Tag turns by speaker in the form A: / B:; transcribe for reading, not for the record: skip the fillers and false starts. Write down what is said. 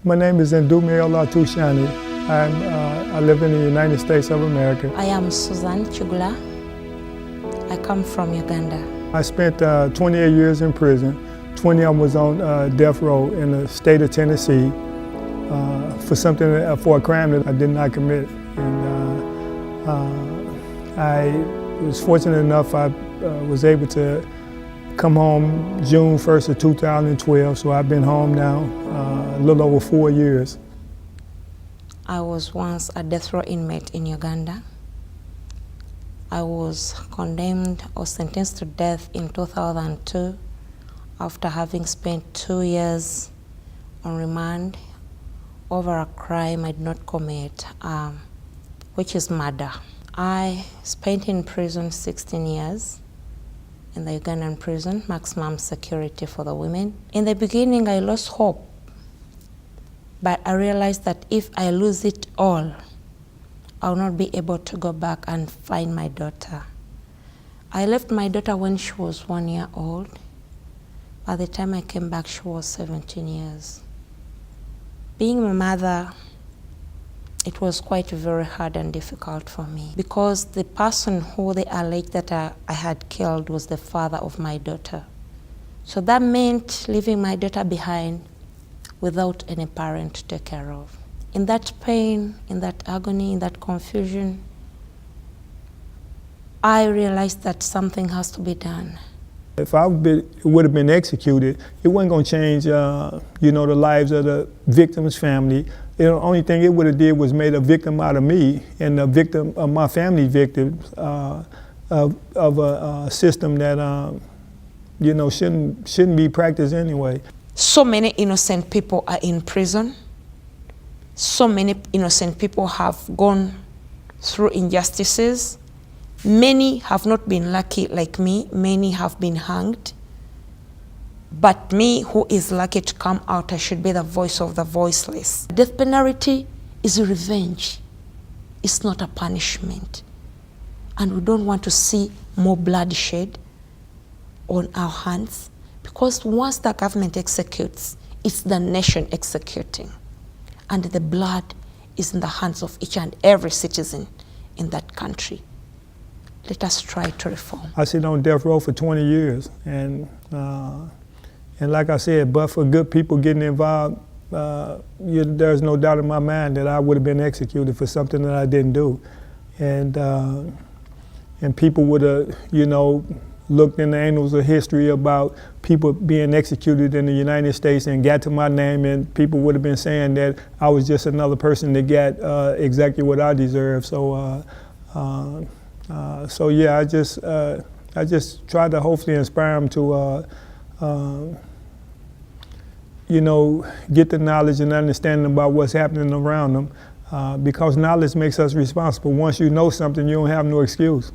A: My name is Ndume Olatushani. I live in the United States of America.
B: I am Suzan Kigula. I come from Uganda.
A: I spent 28 years in prison. 20 of them was on death row in the state of Tennessee for a crime that I did not commit. And I was fortunate enough I was able to come home June 1st of 2012, so I've been home now a little over 4 years.
B: I was once a death row inmate in Uganda. I was condemned or sentenced to death in 2002 after having spent 2 years on remand over a crime I did not commit, which is murder. I spent in prison 16 years in the Ugandan prison, maximum security for the women. In the beginning, I lost hope, but I realized that if I lose it all, I will not be able to go back and find my daughter. I left my daughter when she was 1 year old. By the time I came back, she was 17 years. Being a mother, it was quite very hard and difficult for me because the person who they alleged that I had killed was the father of my daughter. So that meant leaving my daughter behind without any parent to take care of. In that pain, in that agony, in that confusion, I realized that something has to be done.
A: If I would have been executed, it wasn't going to change, the lives of the victim's family. The only thing it would have did was made a victim out of me and a victim of my family victims of a system that shouldn't be practiced anyway.
B: So many innocent people are in prison. So many innocent people have gone through injustices. Many have not been lucky like me. Many have been hanged. But me, who is lucky to come out, I should be the voice of the voiceless. Death penalty is a revenge. It's not a punishment. And we don't want to see more bloodshed on our hands, because once the government executes, it's the nation executing. And the blood is in the hands of each and every citizen in that country. Let us try to reform.
A: I sit on death row for 20 years, and like I said, but for good people getting involved, there's no doubt in my mind that I would have been executed for something that I didn't do. And people would have, looked in the annals of history about people being executed in the United States and got to my name, and people would have been saying that I was just another person that got exactly what I deserve. So yeah, I just tried to hopefully inspire them to get the knowledge and understanding about what's happening around them, because knowledge makes us responsible. Once you know something, you don't have no excuse.